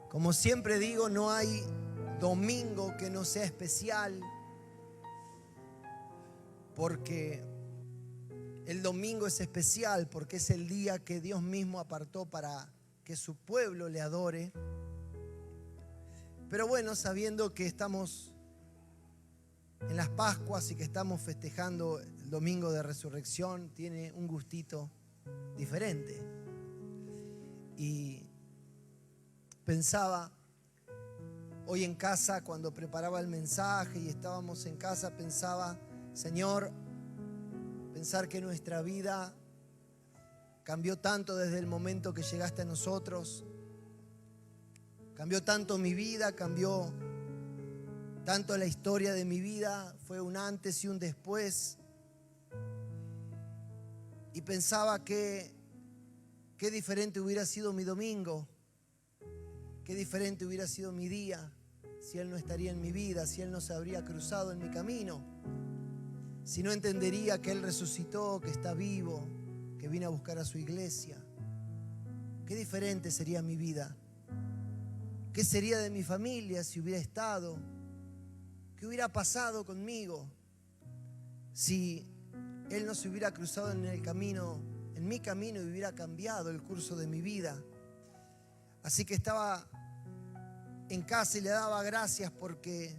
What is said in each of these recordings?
Como siempre digo, no hay domingo que no sea especial, porque el domingo es especial, porque es el día que Dios mismo apartó para que su pueblo le adore. Pero bueno, sabiendo que estamos en las Pascuas y que estamos festejando el domingo de resurrección, tiene un gustito diferente. Y pensaba hoy en casa, cuando preparaba el mensaje y estábamos en casa, pensaba, Señor, pensar que nuestra vida cambió tanto desde el momento que llegaste a nosotros. Cambió tanto mi vida, cambió tanto la historia de mi vida. Fue un antes y un después. Y pensaba que qué diferente hubiera sido mi domingo. Qué diferente hubiera sido mi día si Él no estaría en mi vida, si Él no se habría cruzado en mi camino, si no entendería que Él resucitó, que está vivo, que vino a buscar a su iglesia. Qué diferente sería mi vida. ¿Qué sería de mi familia si hubiera estado? ¿Qué hubiera pasado conmigo si Él no se hubiera cruzado en el camino, en mi camino, y hubiera cambiado el curso de mi vida? Así que estaba en casa y le daba gracias porque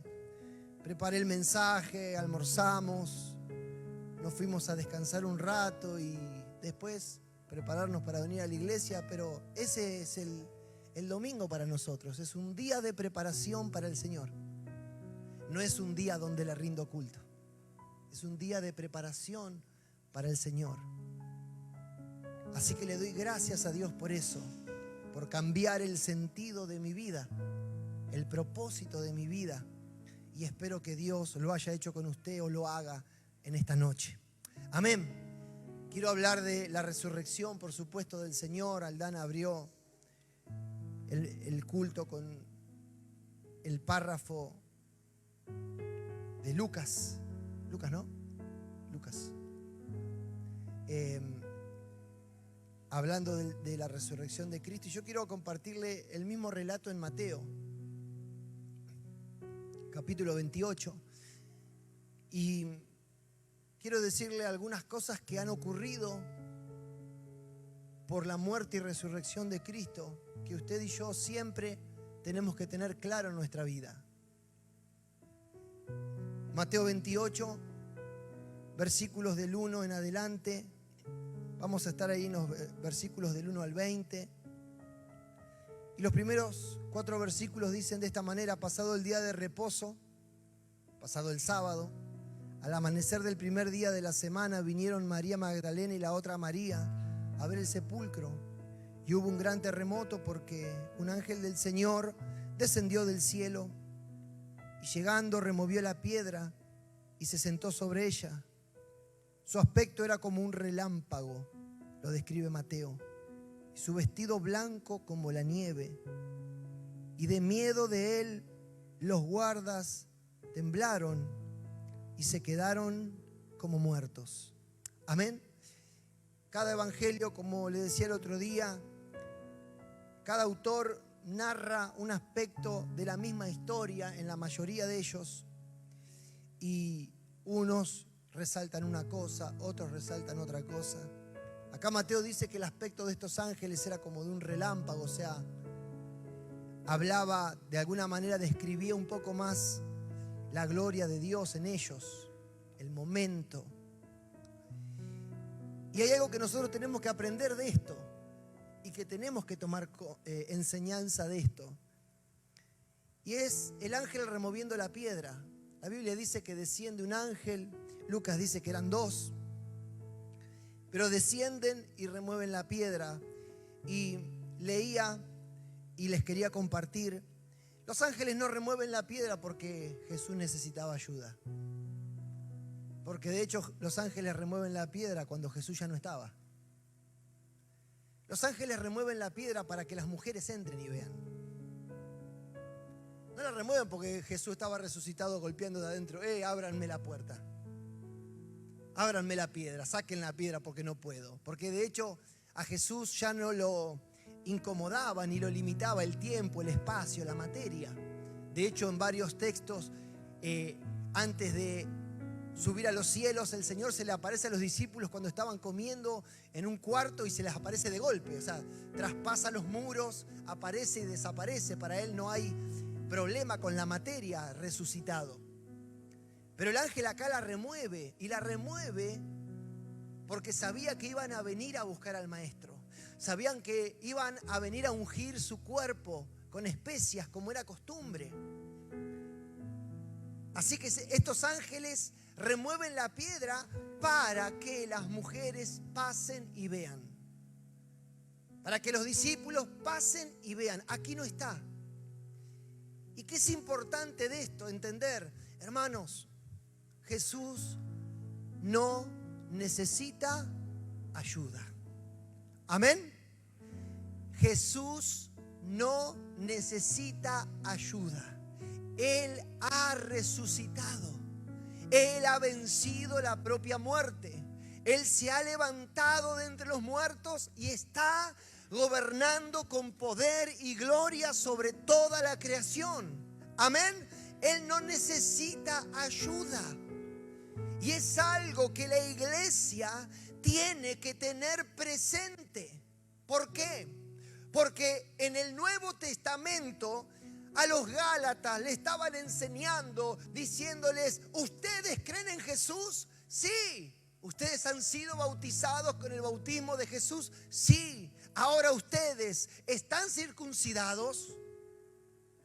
preparé el mensaje, almorzamos, nos fuimos a descansar un rato y después prepararnos para venir a la iglesia, pero ese es el domingo para nosotros, es un día de preparación para el Señor. No es un día donde le rindo culto, es un día de preparación para el Señor. Así que le doy gracias a Dios por eso, por cambiar el sentido de mi vida, el propósito de mi vida, y espero que Dios lo haya hecho con usted o lo haga en esta noche. Amén. Quiero hablar de la resurrección, por supuesto, del Señor. Aldana abrió el culto con el párrafo de Lucas. Lucas, ¿no? Lucas. Hablando de la resurrección de Cristo. Y yo quiero compartirle el mismo relato en Mateo, capítulo 28. Y quiero decirle algunas cosas que han ocurrido por la muerte y resurrección de Cristo, que usted y yo siempre tenemos que tener claro en nuestra vida. Mateo 28, versículos del 1 en adelante. Vamos a estar ahí en los versículos del 1 al 20. Y los primeros 4 versículos dicen de esta manera: pasado el día de reposo, pasado el sábado, al amanecer del primer día de la semana, vinieron María Magdalena y la otra María a ver el sepulcro. Y hubo un gran terremoto porque un ángel del Señor descendió del cielo y llegando removió la piedra y se sentó sobre ella. Su aspecto era como un relámpago, lo describe Mateo, y su vestido blanco como la nieve. Y de miedo de él los guardas temblaron y se quedaron como muertos. Amén. Cada evangelio, como le decía el otro día, cada autor narra un aspecto de la misma historia en la mayoría de ellos, y unos resaltan una cosa, otros resaltan otra cosa. Acá Mateo dice que el aspecto de estos ángeles era como de un relámpago, o sea, hablaba de alguna manera, describía un poco más la gloria de Dios en ellos, el momento. Y hay algo que nosotros tenemos que aprender de esto y que tenemos que tomar enseñanza de esto. Y es el ángel removiendo la piedra. La Biblia dice que desciende un ángel, Lucas dice que eran 2, pero descienden y remueven la piedra. Y leía y les quería compartir: los ángeles no remueven la piedra porque Jesús necesitaba ayuda. Porque de hecho los ángeles remueven la piedra cuando Jesús ya no estaba. Los ángeles remueven la piedra para que las mujeres entren y vean. No la remueven porque Jesús estaba resucitado golpeando de adentro. Ábranme la puerta. Ábranme la piedra, saquen la piedra porque no puedo. Porque de hecho a Jesús ya no lo incomodaba ni lo limitaba el tiempo, el espacio, la materia. De hecho, en varios textos, antes de subir a los cielos, el Señor se le aparece a los discípulos cuando estaban comiendo en un cuarto y se les aparece de golpe. O sea, traspasa los muros, aparece y desaparece. Para Él no hay problema con la materia, resucitado. Pero el ángel acá la remueve, y la remueve porque sabía que iban a venir a buscar al maestro. Sabían que iban a venir a ungir su cuerpo con especias como era costumbre. Así que estos ángeles remueven la piedra para que las mujeres pasen y vean. Para que los discípulos pasen y vean. Aquí no está. ¿Y qué es importante de esto? Entender, hermanos, Jesús no necesita ayuda. ¿Amén? Jesús no necesita ayuda. Él ha resucitado. Él ha vencido la propia muerte. Él se ha levantado de entre los muertos y está gobernando con poder y gloria sobre toda la creación. Amén. Él no necesita ayuda. Y es algo que la iglesia tiene que tener presente. ¿Por qué? Porque en el Nuevo Testamento a los Gálatas le estaban enseñando, diciéndoles: ¿ustedes creen en Jesús? Sí. ¿Ustedes han sido bautizados con el bautismo de Jesús? Sí. Ahora ustedes están circuncidados.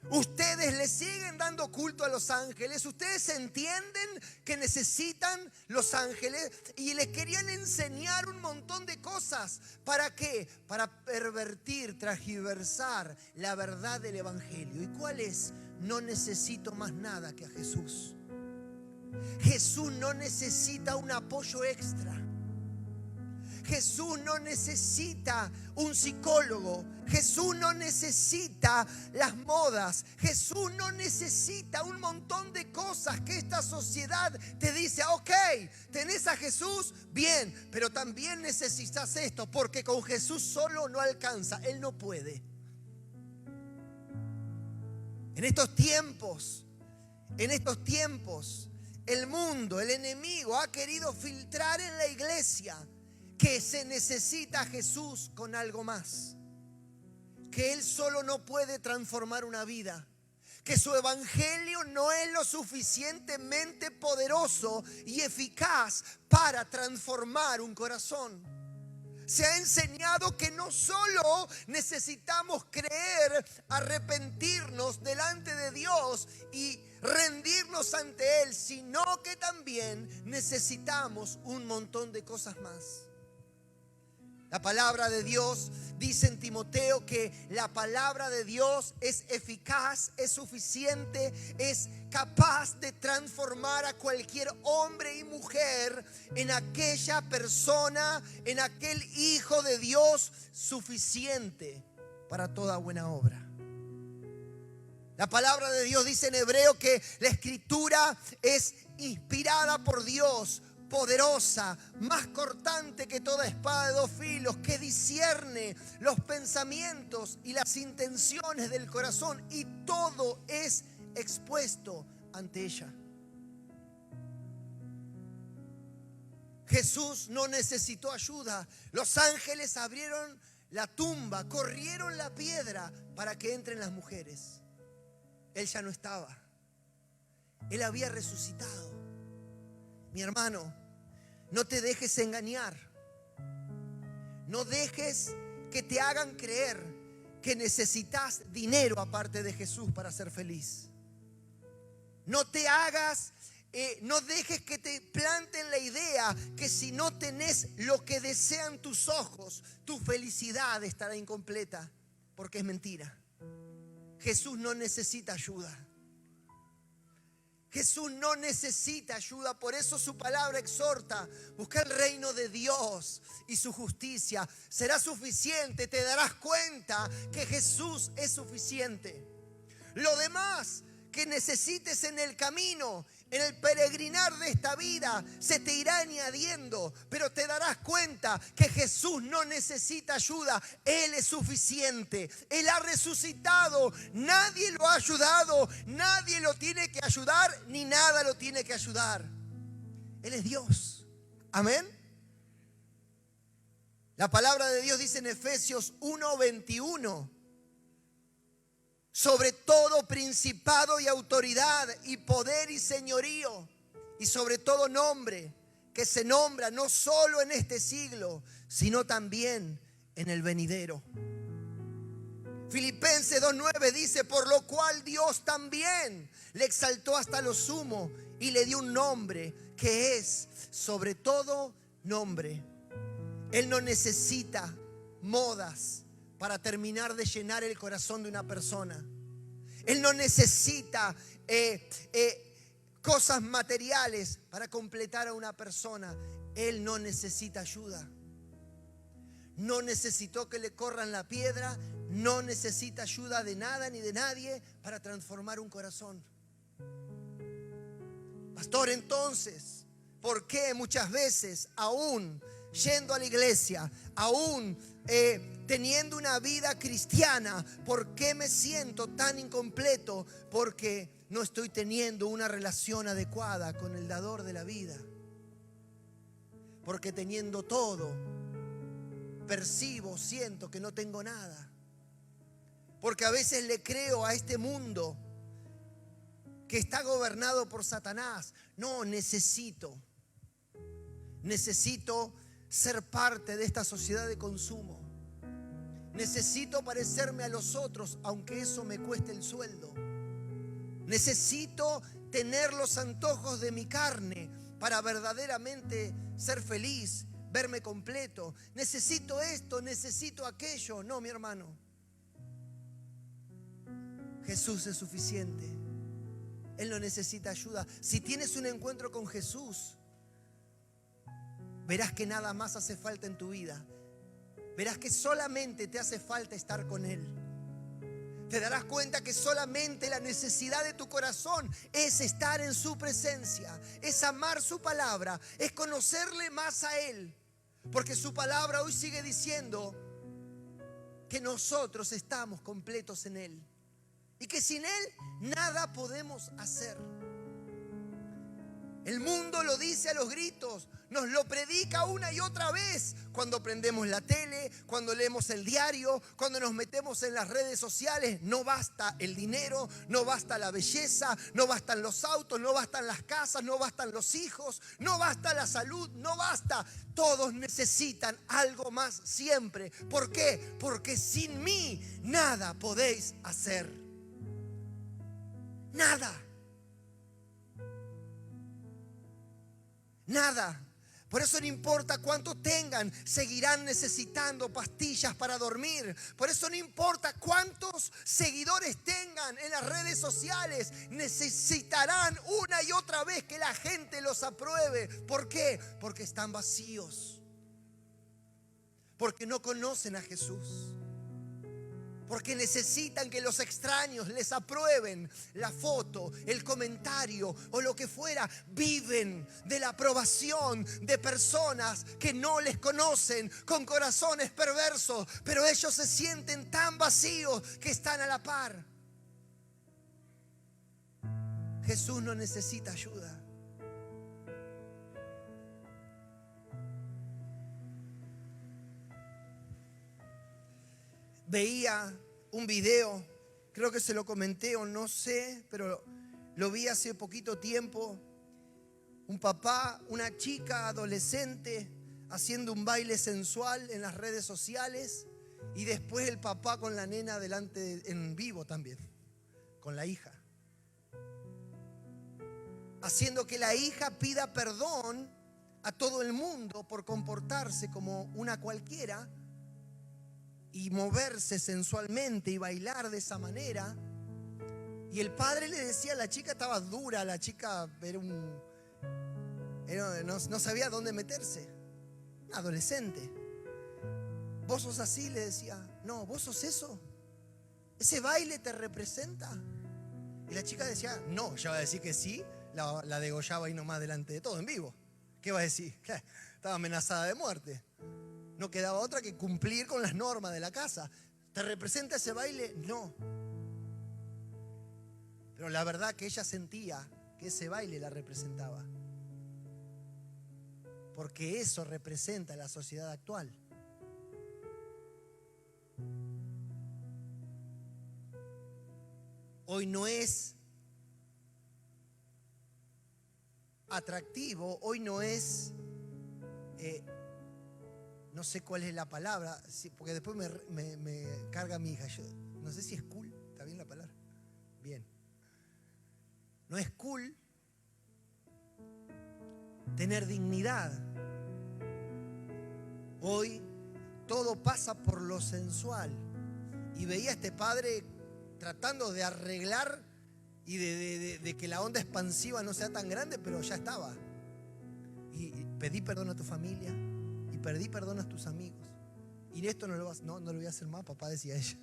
Ustedes le siguen dando culto a los ángeles. Ustedes entienden que necesitan los ángeles. Y les querían enseñar un montón de cosas. ¿Para qué? Para pervertir, transgiversar la verdad del evangelio. ¿Y cuál es? No necesito más nada que a Jesús. Jesús no necesita un apoyo extra. Jesús no necesita un psicólogo. Jesús no necesita las modas. Jesús no necesita un montón de cosas que esta sociedad te dice: ok, tenés a Jesús, bien, pero también necesitas esto, porque con Jesús solo no alcanza. Él no puede. En estos tiempos, el mundo, el enemigo ha querido filtrar en la iglesia que se necesita a Jesús con algo más. Que Él solo no puede transformar una vida. Que su evangelio no es lo suficientemente poderoso y eficaz para transformar un corazón. Se ha enseñado que no solo necesitamos creer, arrepentirnos delante de Dios y rendirnos ante Él, sino que también necesitamos un montón de cosas más. La palabra de Dios dice en Timoteo que la palabra de Dios es eficaz, es suficiente, es capaz de transformar a cualquier hombre y mujer en aquella persona, en aquel hijo de Dios suficiente para toda buena obra. La palabra de Dios dice en Hebreo que la escritura es inspirada por Dios, poderosa, más cortante que toda espada de dos filos, que discierne los pensamientos y las intenciones del corazón, y todo es expuesto ante ella. Jesús no necesitó ayuda. Los ángeles abrieron la tumba, corrieron la piedra para que entren las mujeres. Él ya no estaba. Él había resucitado. Mi hermano, no te dejes engañar. No dejes que te hagan creer que necesitas dinero aparte de Jesús para ser feliz. No dejes que te planten la idea que si no tenés lo que desean tus ojos, tu felicidad estará incompleta, porque es mentira. Jesús no necesita ayuda. Jesús no necesita ayuda, por eso su palabra exhorta: busca el reino de Dios y su justicia. Será suficiente, te darás cuenta que Jesús es suficiente. Lo demás que necesites en el camino, En el peregrinar de esta vida se te irá añadiendo, pero te darás cuenta que Jesús no necesita ayuda. Él es suficiente. Él ha resucitado. Nadie lo ha ayudado. Nadie lo tiene que ayudar, ni nada lo tiene que ayudar. Él es Dios. Amén. La palabra de Dios dice en Efesios 1:21. Sobre todo principado y autoridad y poder y señorío y sobre todo nombre que se nombra no solo en este siglo, sino también en el venidero. Filipenses 2:9 dice: por lo cual Dios también le exaltó hasta lo sumo y le dio un nombre que es sobre todo nombre. Él no necesita modas para terminar de llenar el corazón de una persona. Él no necesita cosas materiales para completar a una persona. Él no necesita ayuda. No necesitó que le corran la piedra. No necesita ayuda de nada ni de nadie para transformar un corazón. Pastor, entonces, ¿por qué muchas veces aún yendo a la iglesia, aún teniendo una vida cristiana, por qué me siento tan incompleto? Porque no estoy teniendo una relación adecuada con el dador de la vida. Porque teniendo todo, percibo, siento que no tengo nada. Porque a veces le creo a este mundo que está gobernado por Satanás. No, necesito ser parte de esta sociedad de consumo. Necesito parecerme a los otros, aunque eso me cueste el sueldo. Necesito tener los antojos de mi carne para verdaderamente ser feliz, verme completo. Necesito esto, necesito aquello. No, mi hermano. Jesús es suficiente. Él no necesita ayuda. Si tienes un encuentro con Jesús, verás que nada más hace falta en tu vida. Verás que solamente te hace falta estar con Él. Te darás cuenta que solamente la necesidad de tu corazón es estar en su presencia, es amar su palabra, es conocerle más a Él. Porque su palabra hoy sigue diciendo que nosotros estamos completos en Él y que sin Él nada podemos hacer. El mundo lo dice a los gritos, nos lo predica una y otra vez cuando prendemos la tele, cuando leemos el diario, cuando nos metemos en las redes sociales. No basta el dinero, no basta la belleza, no bastan los autos, no bastan las casas, no bastan los hijos, no basta la salud, no basta. Todos necesitan algo más siempre. ¿Por qué? Porque sin mí nada podéis hacer. Nada. Nada. Por eso no importa cuánto tengan, seguirán necesitando pastillas para dormir. Por eso no importa cuántos seguidores tengan en las redes sociales, necesitarán una y otra vez que la gente los apruebe. ¿Por qué? Porque están vacíos. Porque no conocen a Jesús. Porque necesitan que los extraños les aprueben la foto, el comentario o lo que fuera. Viven de la aprobación de personas que no les conocen, con corazones perversos, pero ellos se sienten tan vacíos que están a la par. Jesús no necesita ayuda. Veía un video, creo que se lo comenté o no sé, pero lo vi hace poquito tiempo. Un papá, una chica adolescente haciendo un baile sensual en las redes sociales y después el papá con la nena delante en vivo también, con la hija. Haciendo que la hija pida perdón a todo el mundo por comportarse como una cualquiera y moverse sensualmente y bailar de esa manera. Y el padre le decía, la chica estaba dura, la chica no sabía dónde meterse. Un adolescente. ¿Vos sos así? Le decía. No, ¿vos sos eso? ¿Ese baile te representa? Y la chica decía, no, yo voy a decir que sí. la degollaba ahí nomás delante de todo, en vivo. ¿Qué va a decir? Estaba amenazada de muerte. No quedaba otra que cumplir con las normas de la casa. ¿Te representa ese baile? No. Pero la verdad que ella sentía que ese baile la representaba. Porque eso representa la sociedad actual. Hoy no es atractivo, hoy no es, no sé cuál es la palabra, porque después me carga mi hija. Yo no sé si es cool, ¿está bien la palabra? Bien. No es cool tener dignidad. Hoy todo pasa por lo sensual. Y veía a este padre tratando de arreglar y de que la onda expansiva no sea tan grande, pero ya estaba. Y pedí perdón a tu familia, y pedí perdón a tus amigos. Y esto no lo voy a hacer más, papá, decía ella.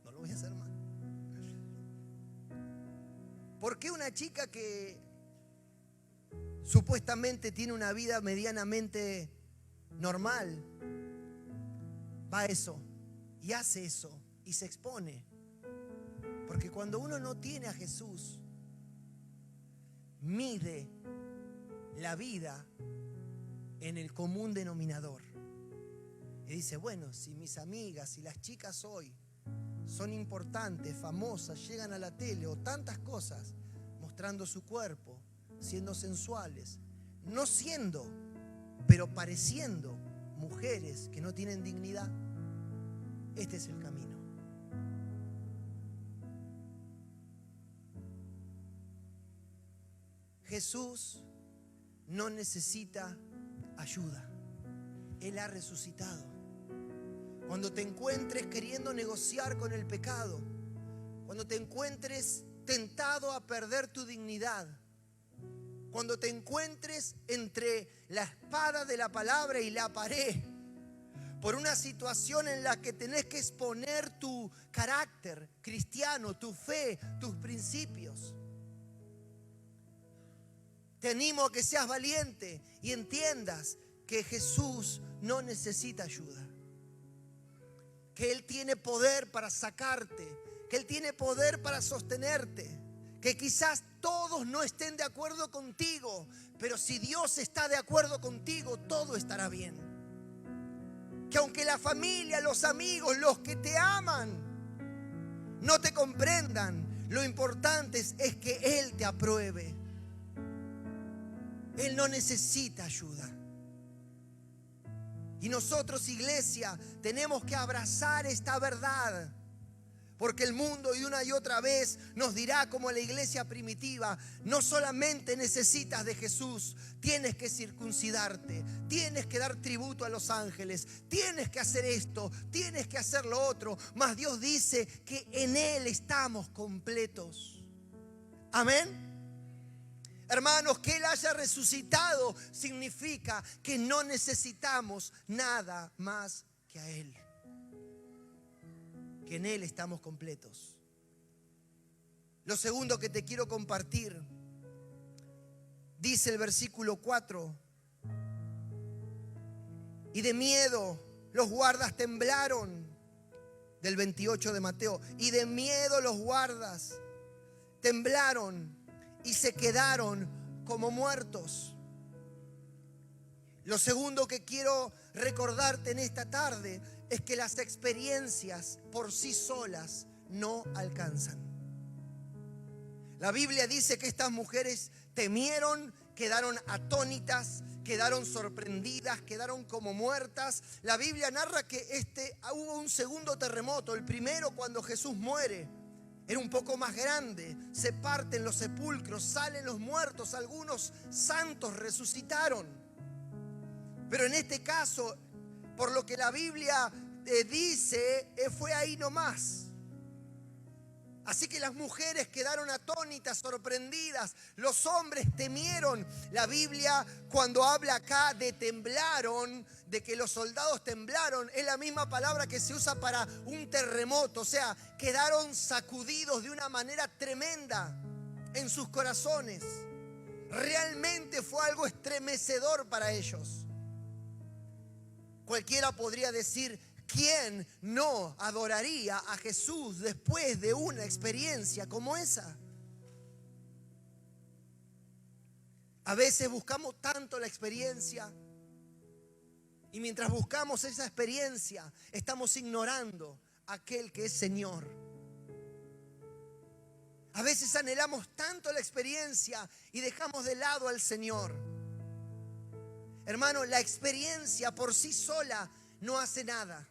No lo voy a hacer más. ¿Por qué una chica que supuestamente tiene una vida medianamente normal va a eso y hace eso y se expone? Porque cuando uno no tiene a Jesús, mide la vida en el común denominador. Y dice, bueno, si mis amigas, si las chicas hoy son importantes, famosas, llegan a la tele o tantas cosas, mostrando su cuerpo, siendo sensuales, no siendo, pero pareciendo mujeres que no tienen dignidad, este es el camino. Jesús no necesita ayuda. Él ha resucitado. Cuando te encuentres queriendo negociar con el pecado, cuando te encuentres tentado a perder tu dignidad, cuando te encuentres entre la espada de la palabra y la pared, por una situación en la que tenés que exponer tu carácter cristiano, tu fe, tus principios, te animo a que seas valiente y entiendas que Jesús no necesita ayuda. Que Él tiene poder para sacarte, que Él tiene poder para sostenerte, que quizás todos no estén de acuerdo contigo, pero si Dios está de acuerdo contigo, todo estará bien. Que aunque la familia, los amigos, los que te aman, no te comprendan, lo importante es que Él te apruebe. Él no necesita ayuda. Y nosotros, iglesia, tenemos que abrazar esta verdad. Porque el mundo y una y otra vez nos dirá, como la iglesia primitiva, no solamente necesitas de Jesús, tienes que circuncidarte, tienes que dar tributo a los ángeles, tienes que hacer esto, tienes que hacer lo otro. Mas Dios dice que en Él estamos completos. Amén. Hermanos, que Él haya resucitado significa que no necesitamos nada más que a Él. Que en Él estamos completos. Lo segundo que te quiero compartir, dice el versículo 4: y de miedo los guardas temblaron, del 28 de Mateo, y de miedo los guardas temblaron y se quedaron como muertos. Lo segundo que quiero recordarte en esta tarde es que las experiencias por sí solas no alcanzan. La Biblia dice que estas mujeres temieron, quedaron atónitas, quedaron sorprendidas, quedaron como muertas. La Biblia narra que hubo un segundo terremoto. El primero, cuando Jesús muere, era un poco más grande. Se parten los sepulcros, salen los muertos, algunos santos resucitaron. Pero en este caso, por lo que la Biblia dice, fue ahí nomás. Así que las mujeres quedaron atónitas, sorprendidas. Los hombres temieron. La Biblia, cuando habla acá de temblaron, de que los soldados temblaron, es la misma palabra que se usa para un terremoto. O sea, quedaron sacudidos de una manera tremenda en sus corazones. Realmente fue algo estremecedor para ellos. Cualquiera podría decir, ¿quién no adoraría a Jesús después de una experiencia como esa? A veces buscamos tanto la experiencia y mientras buscamos esa experiencia estamos ignorando a aquel que es Señor. A veces anhelamos tanto la experiencia y dejamos de lado al Señor. Hermano, la experiencia por sí sola no hace nada.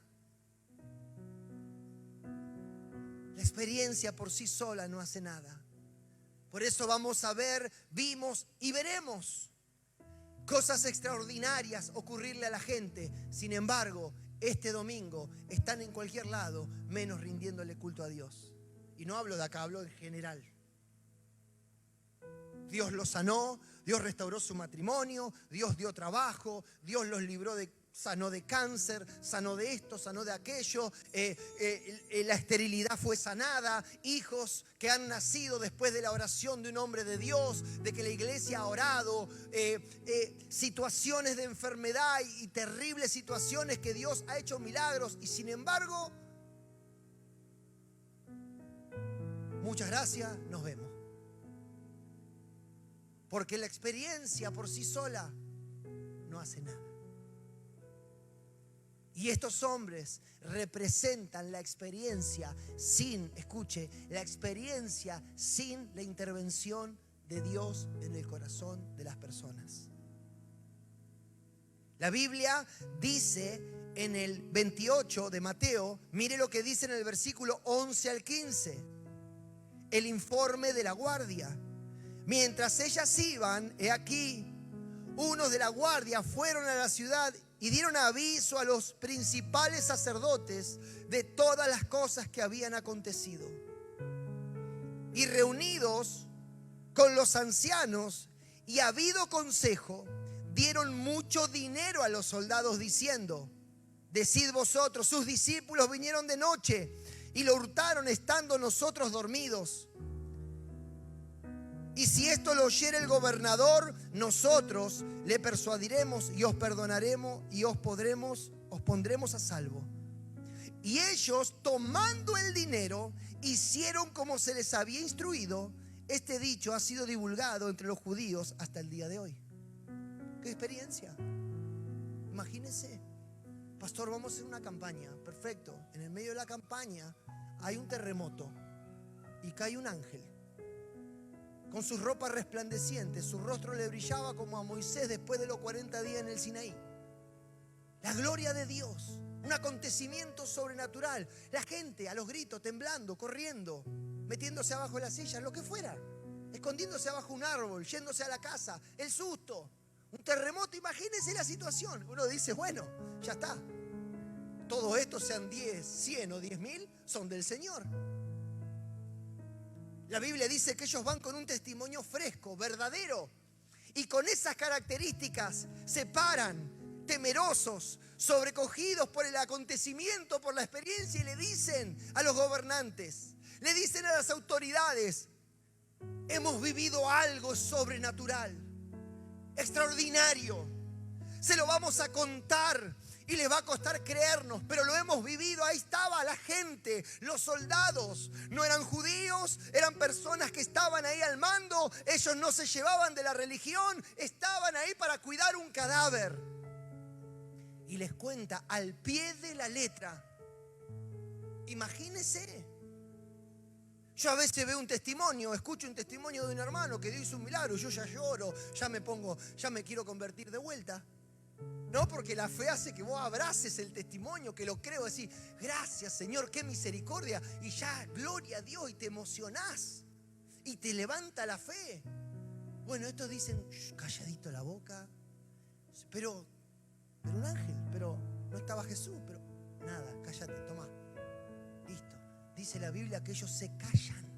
La experiencia por sí sola no hace nada. Por eso vamos a ver, vimos y veremos cosas extraordinarias ocurrirle a la gente. Sin embargo, este domingo están en cualquier lado menos rindiéndole culto a Dios. Y no hablo de acá, hablo en general. Dios los sanó, Dios restauró su matrimonio, Dios dio trabajo, Dios los libró sanó de cáncer, sanó de esto, sanó de aquello, la esterilidad fue sanada, hijos que han nacido después de la oración de un hombre de Dios, de que la iglesia ha orado, situaciones de enfermedad y terribles situaciones que Dios ha hecho milagros y sin embargo, muchas gracias, nos vemos. Porque la experiencia por sí sola no hace nada. Y estos hombres representan la experiencia sin, escuche, la experiencia sin la intervención de Dios en el corazón de las personas. La Biblia dice en el 28 de Mateo, mire lo que dice en el versículo 11 al 15, el informe de la guardia. Mientras ellas iban, he aquí, unos de la guardia fueron a la ciudad y dieron aviso a los principales sacerdotes de todas las cosas que habían acontecido. Y reunidos con los ancianos y habido consejo, dieron mucho dinero a los soldados diciendo, decid vosotros, sus discípulos vinieron de noche y lo hurtaron estando nosotros dormidos. Y si esto lo oyere el gobernador, nosotros le persuadiremos y os perdonaremos y os pondremos a salvo. Y ellos, tomando el dinero, hicieron como se les había instruido. Este dicho ha sido divulgado entre los judíos hasta el día de hoy. ¿Qué experiencia? Imagínense, pastor, vamos a hacer una campaña. Perfecto. En el medio de la campaña hay un terremoto y cae un ángel. Con sus ropas resplandecientes, su rostro le brillaba como a Moisés después de los 40 días en el Sinaí. La gloria de Dios, un acontecimiento sobrenatural. La gente a los gritos, temblando, corriendo, metiéndose abajo de las sillas, lo que fuera. Escondiéndose abajo un árbol, yéndose a la casa, el susto. Un terremoto, imagínense la situación. Uno dice, bueno, ya está. Todo esto, sean 10, 100 o 10.000, son del Señor. La Biblia dice que ellos van con un testimonio fresco, verdadero. Y con esas características se paran, temerosos, sobrecogidos por el acontecimiento, por la experiencia, y le dicen a los gobernantes, le dicen a las autoridades, hemos vivido algo sobrenatural, extraordinario. Se lo vamos a contar y les va a costar creernos, pero lo hemos vivido. Ahí estaba la gente, los soldados. No eran judíos, eran personas que estaban ahí al mando. Ellos no se llevaban de la religión, estaban ahí para cuidar un cadáver. Y les cuenta al pie de la letra. Imagínense. Yo a veces veo un testimonio, escucho un testimonio de un hermano que Dios hizo un milagro, yo ya lloro, ya me quiero convertir de vuelta. No, porque la fe hace que vos abraces el testimonio, que lo creo, decir, gracias Señor, qué misericordia, y ya, gloria a Dios, y te emocionás, y te levanta la fe. Bueno, estos dicen, calladito la boca, pero un ángel, pero no estaba Jesús, pero nada, cállate, toma, listo. Dice la Biblia que ellos se callan.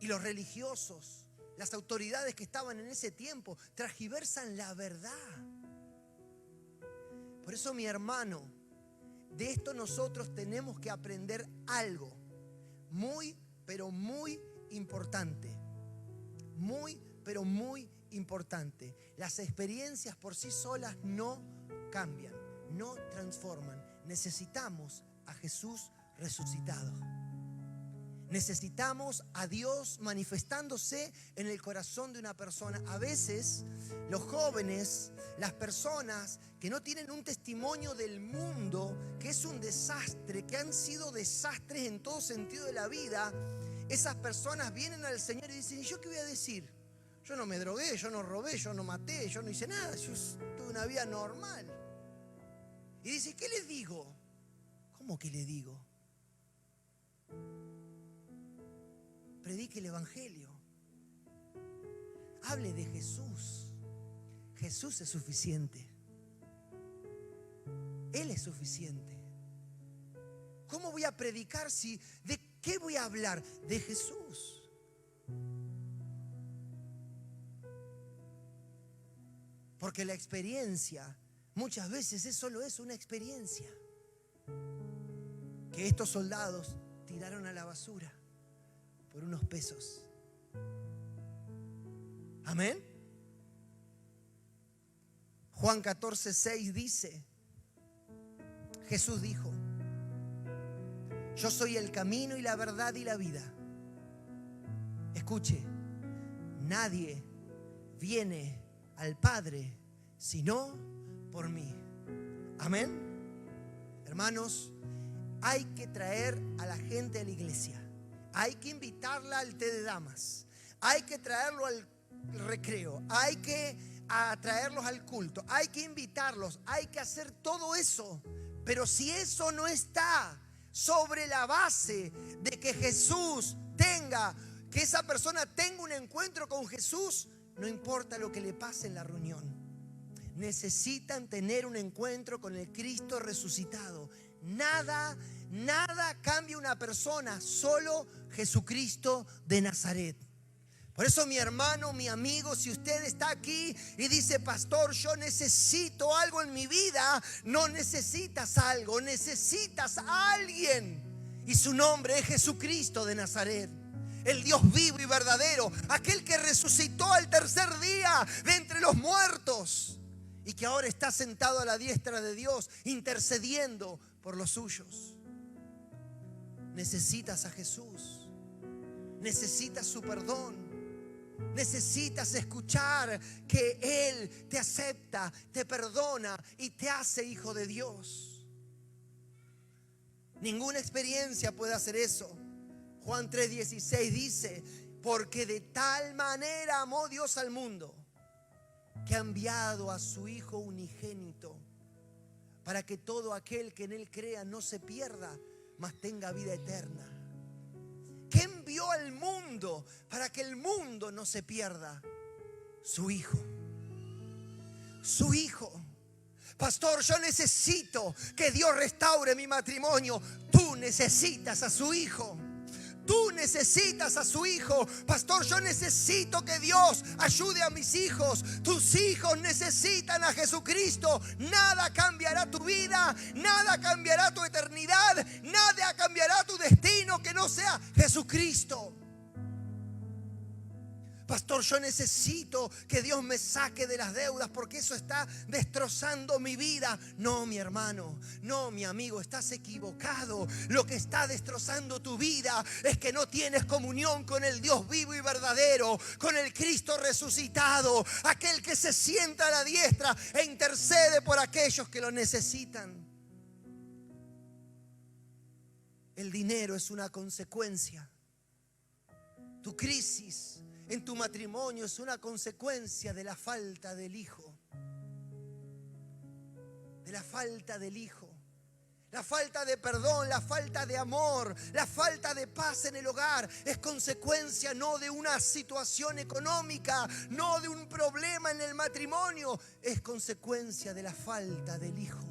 Y los religiosos, las autoridades que estaban en ese tiempo, transgiversan la verdad. Por eso, mi hermano, de esto nosotros tenemos que aprender algo muy, pero muy importante. muy, pero muy importante. Las experiencias por sí solas no cambian, no transforman. Necesitamos a Jesús resucitado. Necesitamos a Dios manifestándose en el corazón de una persona. A veces los jóvenes, las personas que no tienen un testimonio del mundo, que es un desastre, que han sido desastres en todo sentido de la vida, esas personas vienen al Señor y dicen: ¿y yo qué voy a decir? Yo no me drogué, yo no robé, yo no maté, yo no hice nada, yo tuve una vida normal. Y dice: ¿qué les digo? ¿Cómo que le digo? Predique el Evangelio. Hable de Jesús. Jesús es suficiente. Él es suficiente. ¿Cómo voy a predicar si de qué voy a hablar? De Jesús. Porque la experiencia muchas veces es solo eso, una experiencia que estos soldados tiraron a la basura por unos pesos. Amén. Juan 14:6 dice: Jesús dijo: yo soy el camino y la verdad y la vida. Escuche, nadie viene al Padre sino por mí. Amén. Hermanos, hay que traer a la gente a la iglesia. Hay que invitarla al té de damas. Hay que traerlo al recreo. Hay que traerlos al culto. Hay que invitarlos. Hay que hacer todo eso. Pero si eso no está sobre la base de que Jesús tenga, que esa persona tenga un encuentro con Jesús, no importa lo que le pase en la reunión. Necesitan tener un encuentro con el Cristo resucitado. Nada cambia una persona, solo Jesucristo de Nazaret. Por eso, mi hermano, mi amigo, si usted está aquí y dice: pastor, yo necesito algo en mi vida, no necesitas algo, necesitas a alguien. Y su nombre es Jesucristo de Nazaret. El Dios vivo y verdadero, aquel que resucitó al tercer día de entre los muertos y que ahora está sentado a la diestra de Dios, intercediendo por los suyos. Necesitas a Jesús, necesitas su perdón, necesitas escuchar que Él te acepta, te perdona y te hace hijo de Dios. Ninguna experiencia puede hacer eso. Juan 3:16 dice: porque de tal manera amó Dios al mundo, que ha enviado a su Hijo unigénito, para que todo aquel que en Él crea no se pierda, mas tenga vida eterna. ¿Qué envió al mundo para que el mundo no se pierda? Su Hijo. Su Hijo. Pastor, yo necesito que Dios restaure mi matrimonio. Tú necesitas a su Hijo. Tú necesitas a su Hijo. Pastor, yo necesito que Dios ayude a mis hijos. Tus hijos necesitan a Jesucristo. Nada cambiará tu vida, nada cambiará tu eternidad, nada cambiará tu destino que no sea Jesucristo. Pastor, yo necesito que Dios me saque de las deudas porque eso está destrozando mi vida. No, mi hermano, no, mi amigo, estás equivocado. Lo que está destrozando tu vida es que no tienes comunión con el Dios vivo y verdadero, con el Cristo resucitado, aquel que se sienta a la diestra e intercede por aquellos que lo necesitan. El dinero es una consecuencia. Tu crisis en tu matrimonio es una consecuencia de la falta del Hijo. De la falta del Hijo. La falta de perdón, la falta de amor, la falta de paz en el hogar es consecuencia no de una situación económica, no de un problema en el matrimonio, es consecuencia de la falta del Hijo.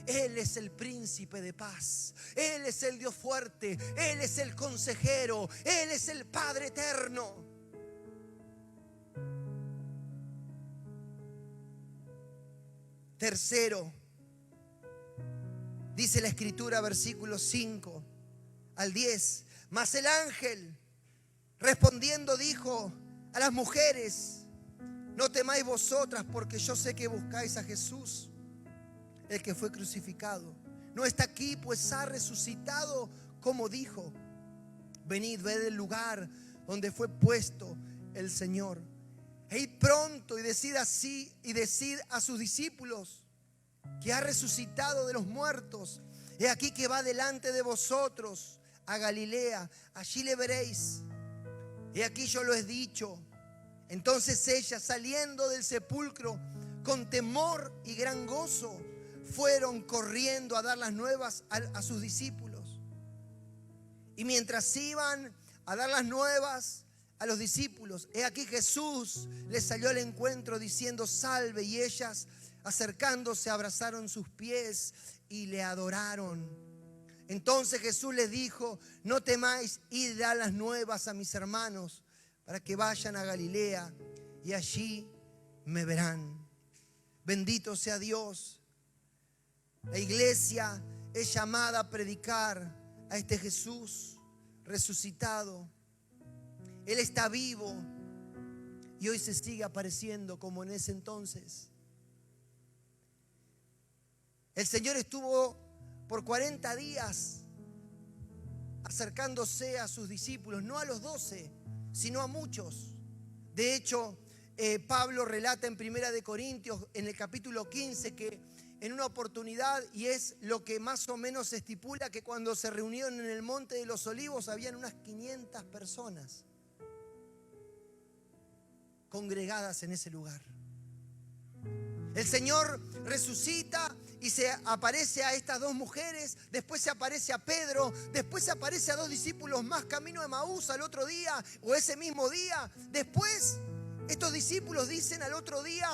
Él es el príncipe de paz. Él es el Dios fuerte. Él es el consejero. Él es el Padre eterno. Tercero, dice la Escritura, versículos 5 al 10. Mas el ángel respondiendo dijo: a las mujeres: no temáis vosotras, porque yo sé que buscáis a Jesús, el que fue crucificado. No está aquí, pues ha resucitado, como dijo. Venid, ved el lugar donde fue puesto el Señor. E id pronto y decid a sus discípulos que ha resucitado de los muertos. He aquí que va delante de vosotros a Galilea, allí le veréis. He aquí yo lo he dicho. Entonces ellas, saliendo del sepulcro con temor y gran gozo, fueron corriendo a dar las nuevas a sus discípulos. Y mientras iban a dar las nuevas a los discípulos, he aquí Jesús les salió al encuentro diciendo: salve. Y ellas, acercándose, abrazaron sus pies y le adoraron. Entonces Jesús les dijo: no temáis, id a dar las nuevas a mis hermanos, para que vayan a Galilea y allí me verán. Bendito sea Dios. La iglesia es llamada a predicar a este Jesús resucitado. Él está vivo y hoy se sigue apareciendo como en ese entonces. El Señor estuvo por 40 días acercándose a sus discípulos, no a los 12, sino a muchos. De hecho, Pablo relata en 1 Corintios, en el capítulo 15, que en una oportunidad, y es lo que más o menos se estipula, que cuando se reunieron en el Monte de los Olivos habían unas 500 personas congregadas en ese lugar. El Señor resucita y se aparece a estas dos mujeres, después se aparece a Pedro, después se aparece a dos discípulos más camino de Emaús al otro día o ese mismo día. Después estos discípulos dicen al otro día: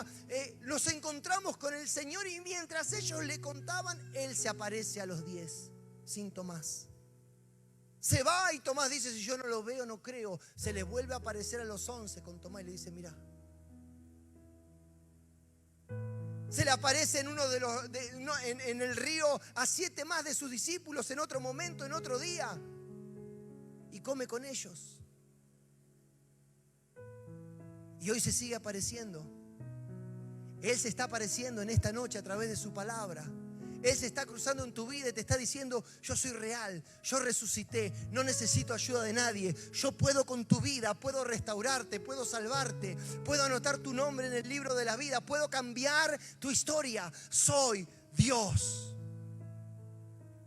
nos encontramos con el Señor, y mientras ellos le contaban, Él se aparece a los 10 sin Tomás. Se va y Tomás dice: si yo no lo veo, no creo. Se les vuelve a aparecer a los 11 con Tomás y le dice: mira. Se le aparece en en el río a 7 más de sus discípulos en otro momento, en otro día, y come con ellos. Y hoy se sigue apareciendo. Él se está apareciendo en esta noche a través de su palabra. Él se está cruzando en tu vida y te está diciendo: yo soy real, yo resucité, no necesito ayuda de nadie. Yo puedo con tu vida, puedo restaurarte, puedo salvarte, puedo anotar tu nombre en el libro de la vida, puedo cambiar tu historia. Soy Dios.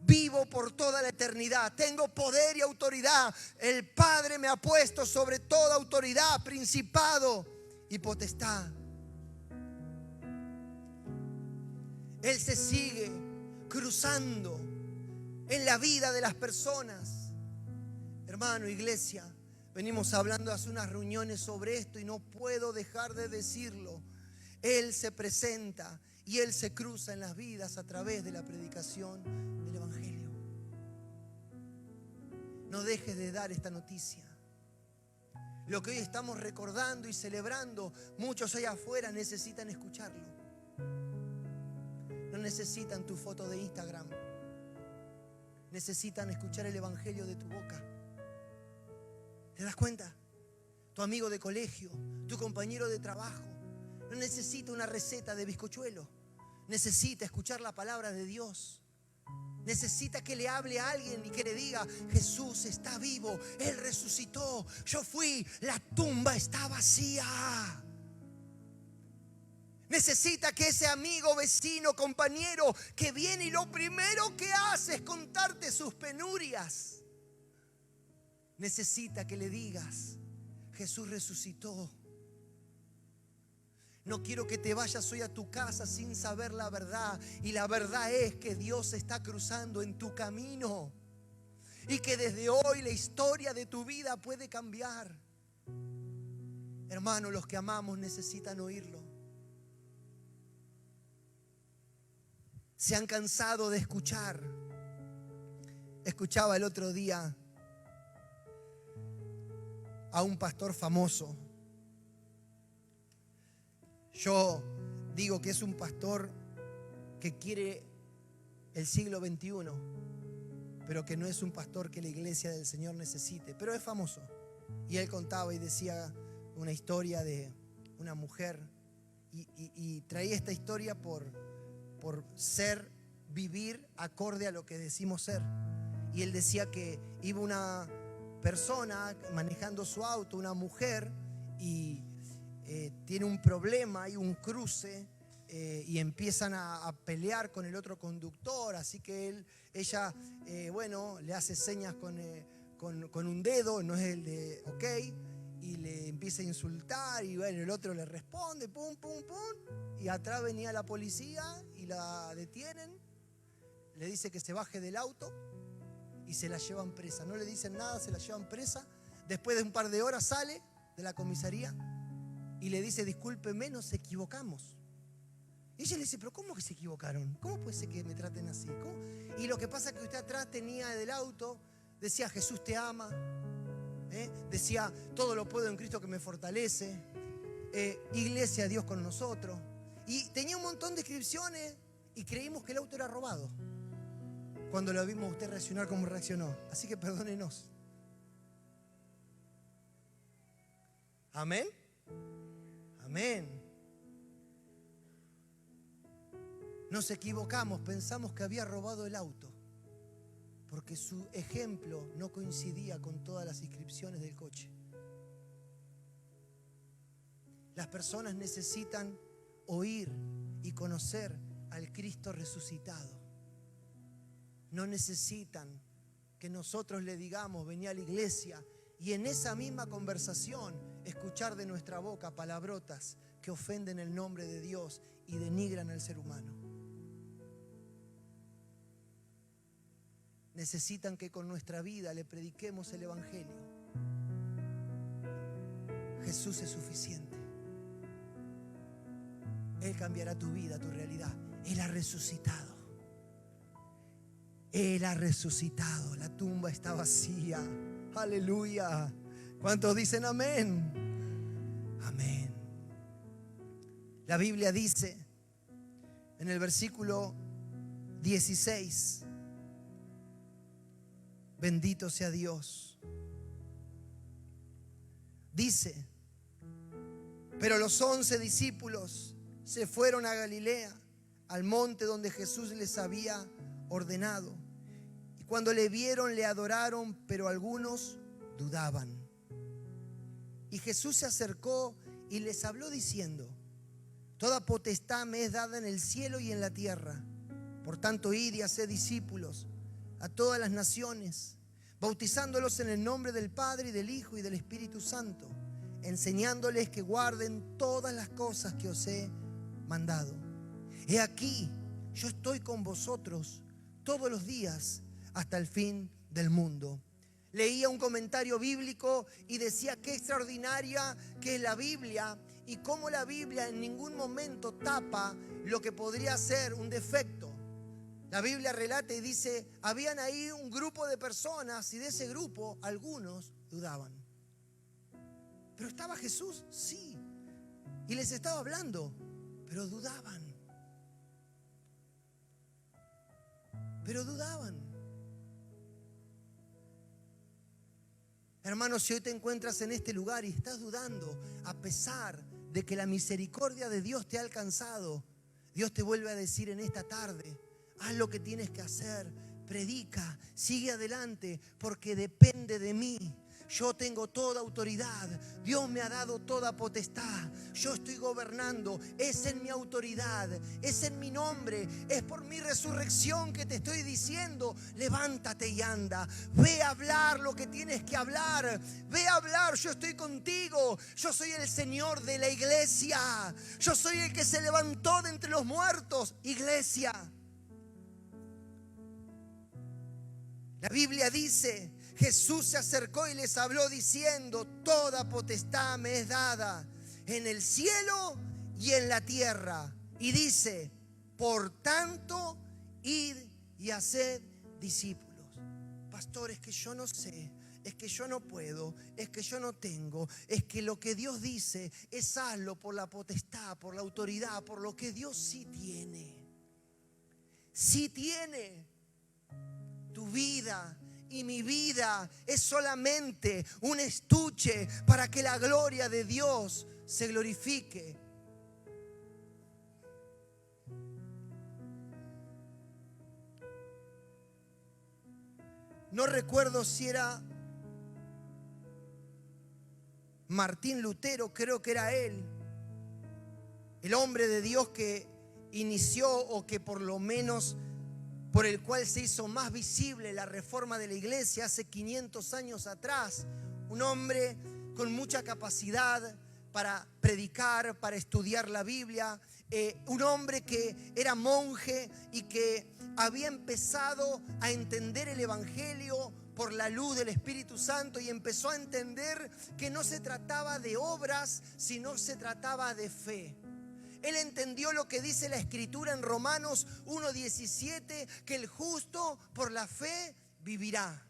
Vivo por toda la eternidad, tengo poder y autoridad. El Padre me ha puesto sobre toda autoridad, principado y potestad. Él se sigue cruzando en la vida de las personas. Hermano, iglesia, venimos hablando hace unas reuniones sobre esto y no puedo dejar de decirlo. Él se presenta y Él se cruza en las vidas a través de la predicación del Evangelio. No dejes de dar esta noticia. Lo que hoy estamos recordando y celebrando, muchos allá afuera necesitan escucharlo. No necesitan tu foto de Instagram. Necesitan escuchar el Evangelio de tu boca. ¿Te das cuenta? Tu amigo de colegio, tu compañero de trabajo, no necesita una receta de bizcochuelo. Necesita escuchar la palabra de Dios. Necesita que le hable a alguien y que le diga: Jesús está vivo, Él resucitó, yo fui, la tumba está vacía. Necesita que ese amigo, vecino, compañero que viene y lo primero que hace es contarte sus penurias, necesita que le digas: Jesús resucitó. No quiero que te vayas hoy a tu casa sin saber la verdad. Y la verdad es que Dios está cruzando en tu camino. Y que desde hoy la historia de tu vida puede cambiar. Hermanos, los que amamos necesitan oírlo. Se han cansado de escuchar. Escuchaba el otro día a un pastor famoso. Yo digo que es un pastor que quiere el siglo XXI, pero que no es un pastor que la iglesia del Señor necesite, pero es famoso. Y él contaba y decía una historia de una mujer y traía esta historia por vivir acorde a lo que decimos ser. Y él decía que iba una persona manejando su auto, una mujer, y tiene un problema, hay un cruce, y empiezan a pelear con el otro conductor, así que ella le hace señas con un dedo, no es el de ok, y le empieza a insultar, y bueno, el otro le responde, pum, pum, pum, y atrás venía la policía y la detienen, le dice que se baje del auto y se la llevan presa. No le dicen nada, se la llevan presa. Después de un par de horas sale de la comisaría y le dice, discúlpeme, nos equivocamos. Y ella le dice, pero ¿cómo que se equivocaron? ¿Cómo puede ser que me traten así? ¿Cómo? Y lo que pasa es que usted atrás tenía del auto, decía, Jesús te ama, decía, todo lo puedo en Cristo que me fortalece, iglesia, Dios con nosotros. Y tenía un montón de inscripciones y creímos que el auto era robado. Cuando lo vimos usted reaccionar como reaccionó. Así que perdónenos. Amén. Amén. Nos equivocamos, pensamos que había robado el auto, porque su ejemplo no coincidía con todas las inscripciones del coche. Las personas necesitan oír y conocer al Cristo resucitado. No necesitan que nosotros le digamos, vení a la iglesia, y en esa misma conversación escuchar de nuestra boca palabrotas que ofenden el nombre de Dios y denigran al ser humano. Necesitan que con nuestra vida le prediquemos el evangelio. Jesús es suficiente. Él cambiará tu vida, tu realidad. Él ha resucitado. Él ha resucitado. La tumba está vacía. Aleluya. ¿Cuántos dicen amén? Amén. La Biblia dice en el versículo 16, bendito sea Dios. Dice, pero los 11 discípulos se fueron a Galilea, al monte donde Jesús les había ordenado. Y cuando le vieron, le adoraron, pero algunos dudaban. Y Jesús se acercó y les habló diciendo, toda potestad me es dada en el cielo y en la tierra. Por tanto, id y haced discípulos a todas las naciones, bautizándolos en el nombre del Padre y del Hijo y del Espíritu Santo, enseñándoles que guarden todas las cosas que os he mandado. He aquí, yo estoy con vosotros todos los días hasta el fin del mundo. Leía un comentario bíblico y decía qué extraordinaria que es la Biblia y cómo la Biblia en ningún momento tapa lo que podría ser un defecto. La Biblia relata y dice, habían ahí un grupo de personas y de ese grupo algunos dudaban. ¿Pero estaba Jesús? Sí. Y les estaba hablando, pero dudaban. Pero dudaban. Hermanos, si hoy te encuentras en este lugar y estás dudando, a pesar de que la misericordia de Dios te ha alcanzado, Dios te vuelve a decir en esta tarde, haz lo que tienes que hacer, predica, sigue adelante, porque depende de mí. Yo tengo toda autoridad, Dios me ha dado toda potestad, yo estoy gobernando, es en mi autoridad, es en mi nombre, es por mi resurrección que te estoy diciendo, levántate y anda, ve a hablar lo que tienes que hablar, ve a hablar, yo estoy contigo, yo soy el Señor de la iglesia, yo soy el que se levantó de entre los muertos, iglesia. La Biblia dice, Jesús se acercó y les habló diciendo, toda potestad me es dada en el cielo y en la tierra. Y dice, por tanto, id y haced discípulos. Pastor, es que yo no sé, es que yo no puedo, es que yo no tengo, es que lo que Dios dice es hazlo por la potestad, por la autoridad, por lo que Dios sí tiene. Sí tiene. Tu vida y mi vida es solamente un estuche para que la gloria de Dios se glorifique. No recuerdo si era Martín Lutero, creo que era él, el hombre de Dios que inició, o que por lo menos por el cual se hizo más visible la reforma de la iglesia hace 500 años atrás. Un hombre con mucha capacidad para predicar, para estudiar la Biblia. Un hombre que era monje y que había empezado a entender el Evangelio por la luz del Espíritu Santo, y empezó a entender que no se trataba de obras, sino se trataba de fe. Él entendió lo que dice la Escritura en Romanos 1:17, que el justo por la fe vivirá.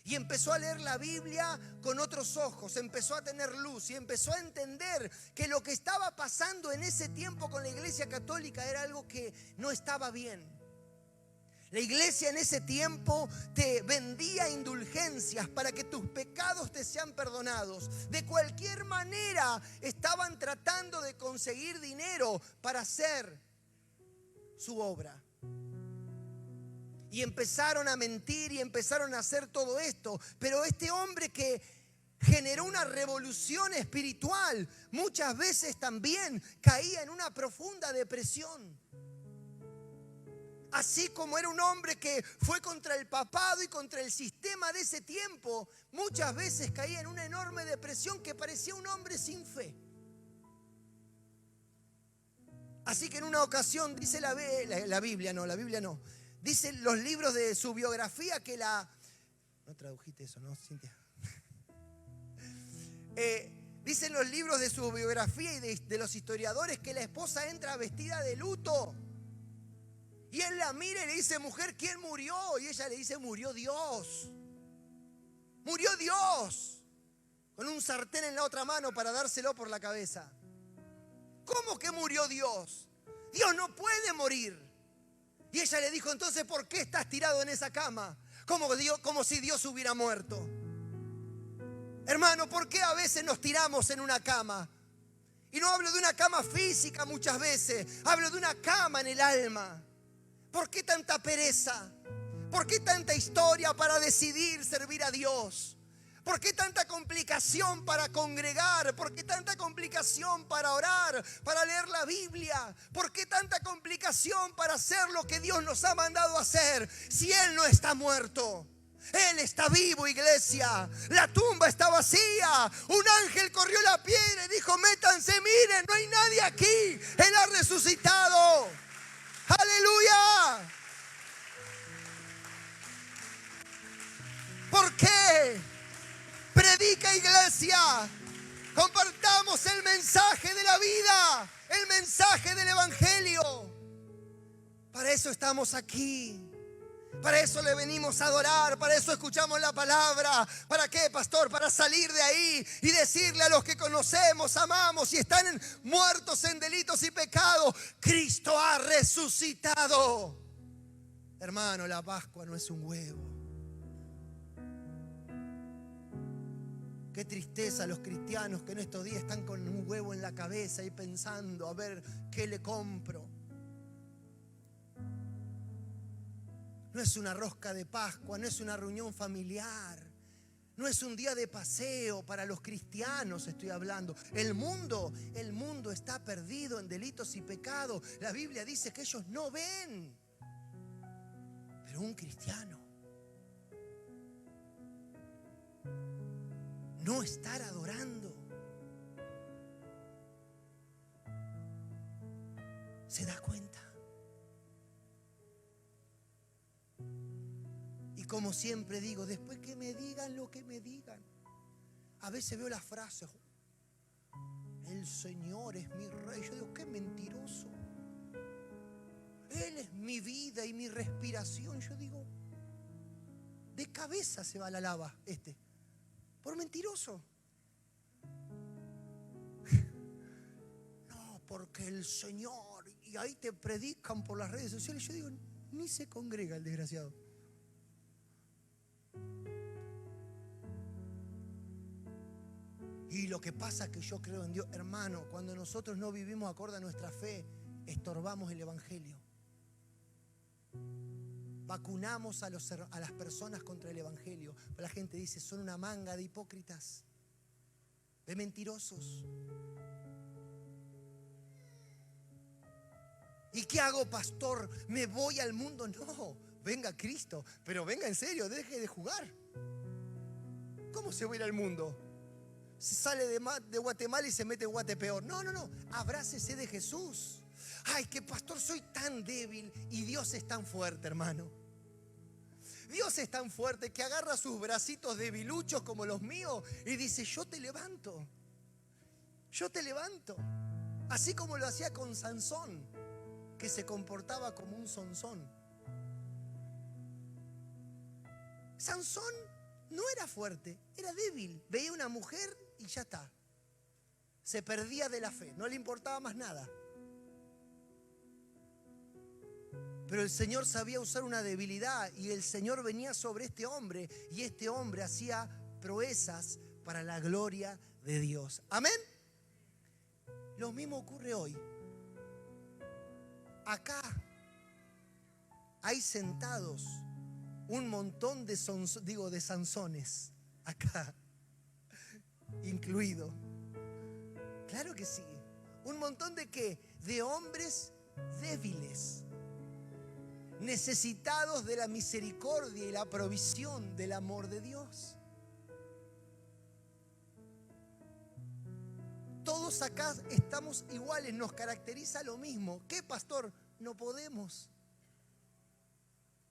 Y empezó a leer la Biblia con otros ojos, empezó a tener luz y empezó a entender que lo que estaba pasando en ese tiempo con la Iglesia Católica era algo que no estaba bien. La iglesia en ese tiempo te vendía indulgencias para que tus pecados te sean perdonados. De cualquier manera estaban tratando de conseguir dinero para hacer su obra. Y empezaron a mentir y empezaron a hacer todo esto. Pero este hombre que generó una revolución espiritual, muchas veces también caía en una profunda depresión. Así como era un hombre que fue contra el papado y contra el sistema de ese tiempo, muchas veces caía en una enorme depresión, que parecía un hombre sin fe. Así que en una ocasión dice la Biblia no, dicen los libros de su biografía que la... No tradujiste eso, ¿no, Cintia? Dicen los libros de su biografía y de los historiadores que la esposa entra vestida de luto. Y él la mira y le dice: mujer, ¿quién murió? Y ella le dice: murió Dios. Murió Dios. Con un sartén en la otra mano para dárselo por la cabeza. ¿Cómo que murió Dios? Dios no puede morir. Y ella le dijo: entonces, ¿por qué estás tirado en esa cama? Como si Dios hubiera muerto. Hermano, ¿por qué a veces nos tiramos en una cama? Y no hablo de una cama física muchas veces. Hablo de una cama en el alma. ¿Por qué tanta pereza? ¿Por qué tanta historia para decidir servir a Dios? ¿Por qué tanta complicación para congregar? ¿Por qué tanta complicación para orar, para leer la Biblia? ¿Por qué tanta complicación para hacer lo que Dios nos ha mandado a hacer si Él no está muerto? Él está vivo, iglesia. La tumba está vacía. Un ángel corrió la piedra y dijo: métanse, miren, no hay nadie aquí. Él ha resucitado. ¡Aleluya! ¿Por qué? Predica, iglesia. Compartamos el mensaje de la vida, el mensaje del Evangelio. Para eso estamos aquí. Para eso le venimos a adorar, para eso escuchamos la palabra. ¿Para qué, pastor? Para salir de ahí y decirle a los que conocemos, amamos y están muertos en delitos y pecados: Cristo ha resucitado. Hermano, la Pascua no es un huevo. Qué tristeza los cristianos que en estos días están con un huevo en la cabeza y pensando a ver qué le compro. No es una rosca de Pascua, no es una reunión familiar, no es un día de paseo para los cristianos, estoy hablando. El mundo está perdido en delitos y pecados. La Biblia dice que ellos no ven. Pero un cristiano, no estar adorando, ¿se da cuenta? Y como siempre digo, después que me digan lo que me digan, a veces veo las frases: el Señor es mi Rey. Yo digo: qué mentiroso. Él es mi vida y mi respiración. Yo digo: de cabeza se va la lava por mentiroso. No, porque el Señor, y ahí te predican por las redes sociales. Yo digo: ni se congrega el desgraciado. Y lo que pasa es que yo creo en Dios. Hermano, cuando nosotros no vivimos acorde a nuestra fe, estorbamos el evangelio. Vacunamos a las personas contra el evangelio. La gente dice, son una manga de hipócritas, de mentirosos. ¿Y qué hago, pastor? ¿Me voy al mundo? No, venga Cristo, pero venga en serio, deje de jugar. ¿Cómo se va a ir al mundo? Se sale de Guatemala y se mete en Guatepeor. No, abrácese de Jesús. Ay, que pastor, soy tan débil y Dios es tan fuerte, hermano. Dios es tan fuerte que agarra sus bracitos debiluchos como los míos y dice, yo te levanto. Yo te levanto. Así como lo hacía con Sansón, que se comportaba como un zonzón. Sansón no era fuerte, era débil. Veía una mujer y ya está. Se perdía de la fe, no le importaba más nada. Pero el Señor sabía usar una debilidad y el Señor venía sobre este hombre y este hombre hacía proezas para la gloria de Dios. Amén. Lo mismo ocurre hoy. Acá hay sentados un montón de Sansones, acá incluido. Claro que sí. Un montón de ¿qué? De hombres débiles, necesitados de la misericordia y la provisión del amor de Dios. Todos acá estamos iguales, nos caracteriza lo mismo. ¿Qué, pastor? No podemos.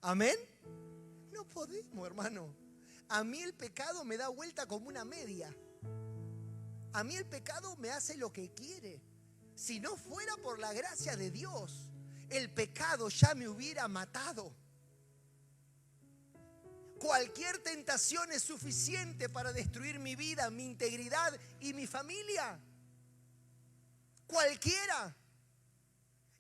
¿Amén? No podemos, hermano. A mí el pecado me da vuelta como una media. A mí el pecado me hace lo que quiere. Si no fuera por la gracia de Dios, el pecado ya me hubiera matado. Cualquier tentación es suficiente para destruir mi vida, mi integridad y mi familia. Cualquiera.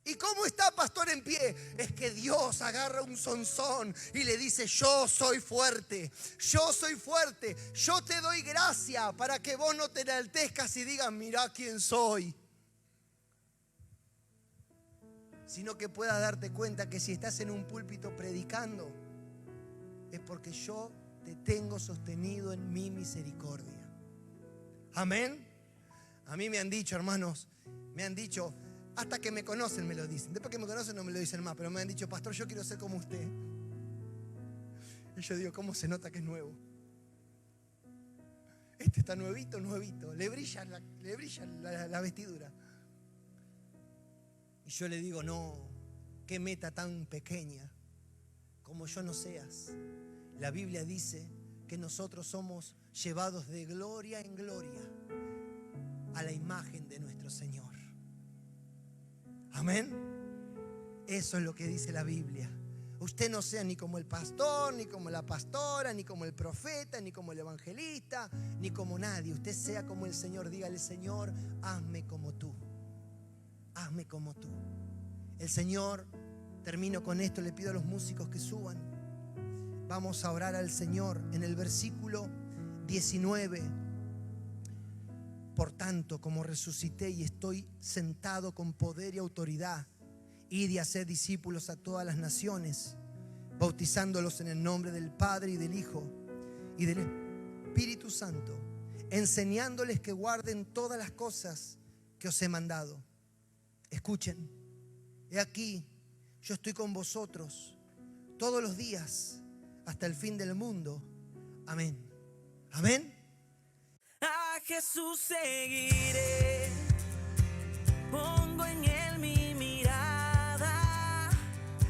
¿Y cómo está, pastor, en pie? Es que Dios agarra un zonzón y le dice, yo soy fuerte, yo soy fuerte, yo te doy gracia para que vos no te enaltezcas y digas, mirá quién soy. Sino que puedas darte cuenta que si estás en un púlpito predicando, es porque yo te tengo sostenido en mi misericordia. Amén. A mí me han dicho, hermanos, me han dicho, hasta que me conocen me lo dicen. Después que me conocen no me lo dicen más, pero me han dicho, pastor, yo quiero ser como usted. Y yo digo, ¿cómo se nota que es nuevo? Este está nuevito, le brilla la vestidura. Y yo le digo, no, qué meta tan pequeña, como yo no seas. La Biblia dice que nosotros somos llevados de gloria en gloria a la imagen de nuestro Señor. Amén. Eso es lo que dice la Biblia. Usted no sea ni como el pastor, ni como la pastora, ni como el profeta, ni como el evangelista, ni como nadie. Usted sea como el Señor. Dígale, Señor, hazme como tú. Hazme como tú. El Señor, termino con esto, le pido a los músicos que suban. Vamos a orar al Señor en el versículo 19. Por tanto, como resucité y estoy sentado con poder y autoridad, id y haced discípulos a todas las naciones, bautizándolos en el nombre del Padre y del Hijo y del Espíritu Santo, enseñándoles que guarden todas las cosas que os he mandado. Escuchen, he aquí, yo estoy con vosotros todos los días hasta el fin del mundo. Amén. Amén. A Jesús seguiré, pongo en él